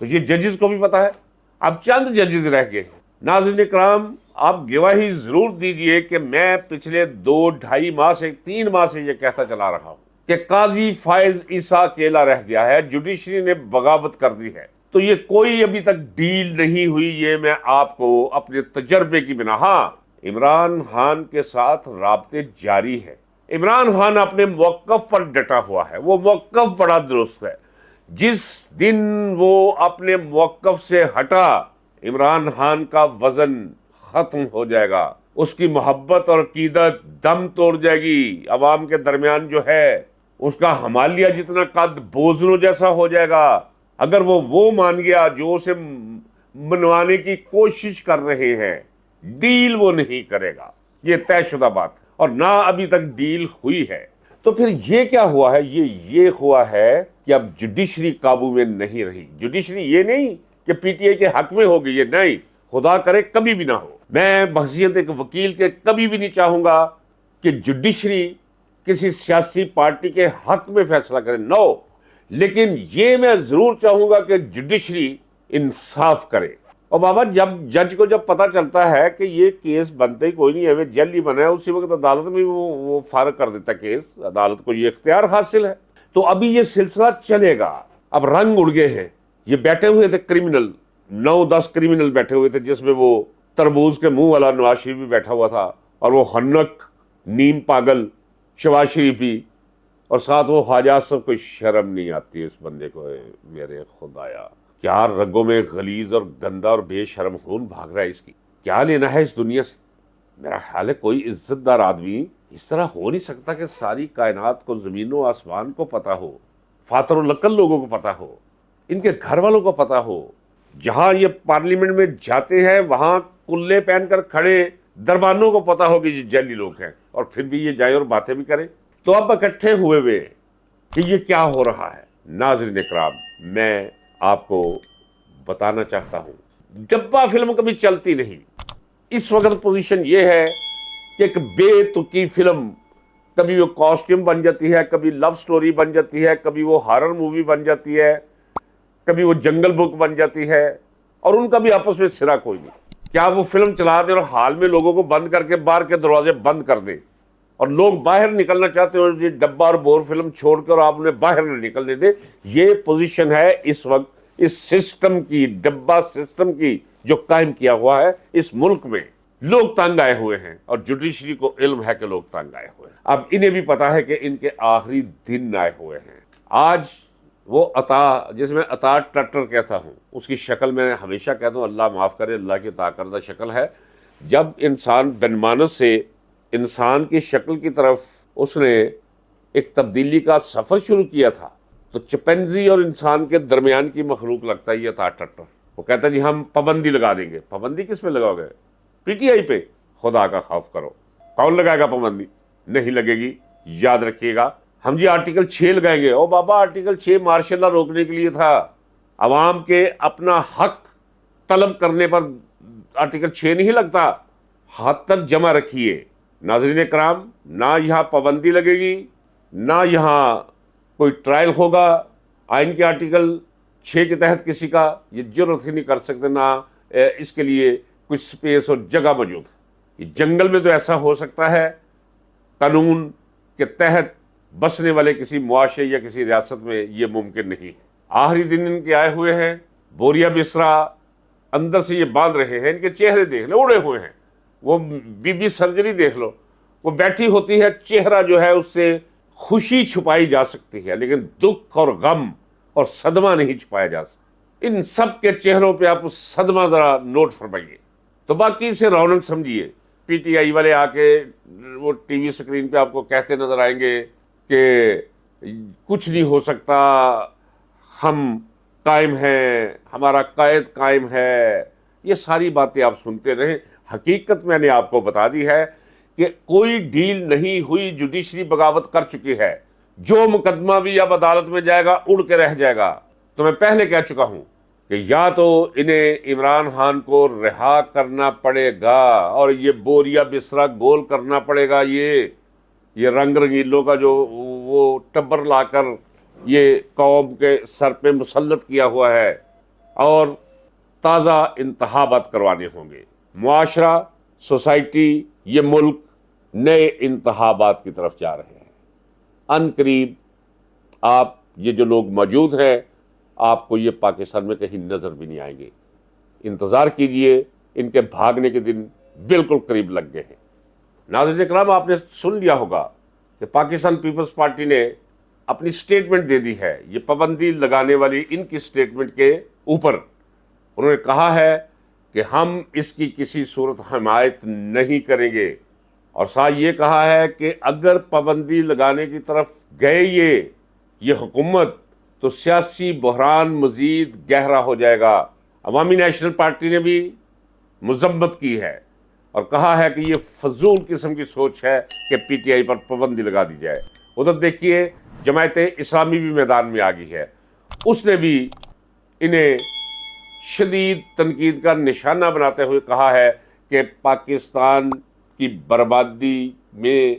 تو یہ ججز کو بھی پتا ہے. اب چند ججز رہ گئے. ناظرین کرام، آپ گواہی ضرور دیجئے کہ میں پچھلے 2-2.5 ماہ سے 3 ماہ سے یہ کہتا چلا رہا ہوں کہ قاضی فائز عیسیٰ اکیلا رہ گیا ہے، جوڈیشری نے بغاوت کر دی ہے. تو یہ کوئی ابھی تک ڈیل نہیں ہوئی. یہ میں آپ کو اپنے تجربے کی بنا، ہاں عمران خان کے ساتھ رابطے جاری ہے. عمران خان اپنے موقف پر ڈٹا ہوا ہے. وہ موقف بڑا درست ہے. جس دن وہ اپنے موقف سے ہٹا، عمران خان کا وزن ختم ہو جائے گا. اس کی محبت اور عقیدت دم توڑ جائے گی. عوام کے درمیان جو ہے اس کا ہمالیہ جتنا قد بوزنوں جیسا ہو جائے گا. اگر وہ مان گیا جو اسے منوانے کی کوشش کر رہے ہیں، ڈیل وہ نہیں کرے گا. یہ طے شدہ بات، اور نہ ابھی تک ڈیل ہوئی ہے. تو پھر یہ کیا ہوا ہے؟ یہ ہوا ہے کہ اب جوڈیشری قابو میں نہیں رہی. جوڈیشری یہ نہیں کہ پی ٹی آئی کے حق میں ہوگی، یہ نہیں، خدا کرے کبھی بھی نہ ہو. میں بحیثیت ایک وکیل کے کبھی بھی نہیں چاہوں گا کہ جوڈیشری کسی سیاسی پارٹی کے حق میں فیصلہ کرے، نو. لیکن یہ میں ضرور چاہوں گا کہ جوڈیشری انصاف کرے. اور بابا، جج کو جب پتہ چلتا ہے کہ یہ کیس بنتے ہی کوئی نہیں ہے، جلد ہی بنا ہے، اسی وقت عدالت میں وہ فارغ کر دیتا کیس. عدالت کو یہ اختیار حاصل ہے. تو ابھی یہ سلسلہ چلے گا. اب رنگ اڑ گئے ہیں. یہ بیٹھے ہوئے تھے کرمنل، 9-10 کرمنل بیٹھے ہوئے تھے، جس میں وہ تربوز کے منہ والا نواز شریف بھی بیٹھا ہوا تھا، اور وہ ہنک نیم پاگل شہباز شریف بھی، اور ساتھ وہ خواجہ صاحب. کوئی شرم نہیں آتی اس بندے کو. میرے خدایا، کیا رگوں میں غلیظ اور گندا اور بے شرم خون بھاگ رہا ہے اس کی. کیا لینا ہے اس دنیا سے؟ میرا خیال ہے کوئی عزت دار آدمی اس طرح ہو نہیں سکتا کہ ساری کائنات کو، زمین و آسمان کو پتا ہو، فاتر و لقل لوگوں کو پتا ہو، ان کے گھر والوں کو پتا ہو. جہاں یہ پارلیمنٹ میں جاتے ہیں وہاں کلے پہن کر کھڑے دربانوں کو پتا ہو کہ یہ جعلی لوگ ہیں، اور پھر بھی یہ جائیں اور باتیں بھی کریں. تو اب اکٹھے ہوئے کہ یہ کیا ہو رہا ہے. ناظرین اکرام، میں آپ کو بتانا چاہتا ہوں، ڈبہ فلم کبھی چلتی نہیں. اس وقت پوزیشن یہ ہے کہ ایک بے تکی فلم کبھی وہ کاسٹیوم بن جاتی ہے، کبھی لو سٹوری بن جاتی ہے، کبھی وہ ہارر مووی بن جاتی ہے، کبھی وہ جنگل بک بن جاتی ہے، اور ان کا بھی آپس میں سرا کوئی نہیں. کیا وہ فلم چلا دیں اور حال میں لوگوں کو بند کر کے باہر کے دروازے بند کر دیں، اور لوگ باہر نکلنا چاہتے ہیں اور یہ ڈبہ اور بور فلم چھوڑ کر آپ انہیں باہر نہ نکلنے دیں. یہ پوزیشن ہے اس وقت اس سسٹم کی، ڈبہ سسٹم کی، جو قائم کیا ہوا ہے اس ملک میں. لوگ تنگ آئے ہوئے ہیں، اور جوڈیشری کو علم ہے کہ لوگ تنگ آئے ہوئے ہیں. اب انہیں بھی پتا ہے کہ ان کے آخری دن آئے ہوئے ہیں. آج وہ عطا، جس میں عطا ٹٹر کہتا ہوں، اس کی شکل میں ہمیشہ کہتا ہوں، اللہ معاف کرے، اللہ کی عطا کردہ شکل ہے. جب انسان بنمانس سے انسان کی شکل کی طرف اس نے ایک تبدیلی کا سفر شروع کیا تھا، تو چپنزی اور انسان کے درمیان کی مخلوق لگتا ہے یہ عطا ٹٹر. وہ کہتا ہے جی ہم پابندی لگا دیں گے. پابندی کس پہ لگاؤ گے؟ پی ٹی آئی پہ. خدا کا خوف کرو، کون لگائے گا پابندی؟ نہیں لگے گی. یاد رکھیے گا. ہم جی آرٹیکل 6 لگائیں گے. او بابا، آرٹیکل 6 مارشل لا روکنے کے لیے تھا. عوام کے اپنا حق طلب کرنے پر آرٹیکل 6 نہیں لگتا. ہاتھ تک جمع رکھیے. ناظرین کرام، نہ یہاں پابندی لگے گی، نہ یہاں کوئی ٹرائل ہوگا. آئین کے آرٹیکل 6 کے تحت کسی کا یہ جرات نہیں کر سکتے، نہ اس کے لیے کچھ سپیس اور جگہ موجود ہے. یہ جنگل میں تو ایسا ہو سکتا ہے، قانون کے تحت بسنے والے کسی معاشرے یا کسی ریاست میں یہ ممکن نہیں. آخری دن ان کے آئے ہوئے ہیں. بوریا بسرا اندر سے یہ باندھ رہے ہیں. ان کے چہرے دیکھ لو، اڑے ہوئے ہیں. وہ بی سرجری دیکھ لو، وہ بیٹھی ہوتی ہے، چہرہ جو ہے اس سے خوشی چھپائی جا سکتی ہے، لیکن دکھ اور غم اور صدمہ نہیں چھپایا جا سکتا. ان سب کے چہروں پہ آپ صدمہ ذرا نوٹ فرمائیے. تو باقی اسے رونق سمجھیے. پی ٹی آئی والے آ کے وہ ٹی وی سکرین پہ آپ کو کہتے نظر آئیں گے کہ کچھ نہیں ہو سکتا، ہم قائم ہیں، ہمارا قائد قائم ہے. یہ ساری باتیں آپ سنتے رہیں. حقیقت میں نے آپ کو بتا دی ہے کہ کوئی ڈیل نہیں ہوئی. جوڈیشری بغاوت کر چکی ہے. جو مقدمہ بھی اب عدالت میں جائے گا اڑ کے رہ جائے گا. تو میں پہلے کہہ چکا ہوں کہ یا تو انہیں عمران خان کو رہا کرنا پڑے گا، اور یہ بوریا بسرا گول کرنا پڑے گا. یہ رنگ رنگیلوں کا جو وہ ٹبر لا کر یہ قوم کے سر پہ مسلط کیا ہوا ہے، اور تازہ انتخابات کروانے ہوں گے۔ معاشرہ، سوسائٹی، یہ ملک نئے انتخابات کی طرف جا رہے ہیں۔ ان قریب آپ یہ جو لوگ موجود ہیں، آپ کو یہ پاکستان میں کہیں نظر بھی نہیں آئیں گے۔ انتظار کیجئے، ان کے بھاگنے کے دن بالکل قریب لگ گئے ہیں۔ ناظرین اکرام، آپ نے سن لیا ہوگا کہ پاکستان پیپلز پارٹی نے اپنی سٹیٹمنٹ دے دی ہے۔ یہ پابندی لگانے والی ان کی سٹیٹمنٹ کے اوپر انہوں نے کہا ہے کہ ہم اس کی کسی صورت حمایت نہیں کریں گے، اور ساتھ یہ کہا ہے کہ اگر پابندی لگانے کی طرف گئے یہ حکومت تو سیاسی بحران مزید گہرا ہو جائے گا۔ عوامی نیشنل پارٹی نے بھی مذمت کی ہے اور کہا ہے کہ یہ فضول قسم کی سوچ ہے کہ پی ٹی آئی پر پابندی لگا دی جائے۔ ادھر دیکھیے جماعت اسلامی بھی میدان میں آ گئی ہے، اس نے بھی انہیں شدید تنقید کا نشانہ بناتے ہوئے کہا ہے کہ پاکستان کی بربادی میں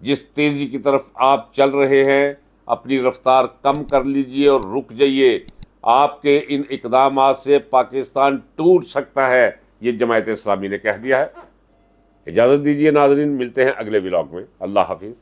جس تیزی کی طرف آپ چل رہے ہیں، اپنی رفتار کم کر لیجئے اور رک جائیے۔ آپ کے ان اقدامات سے پاکستان ٹوٹ سکتا ہے، یہ جماعت اسلامی نے کہہ دیا ہے۔ اجازت دیجئے ناظرین، ملتے ہیں اگلے ولاگ میں۔ اللہ حافظ۔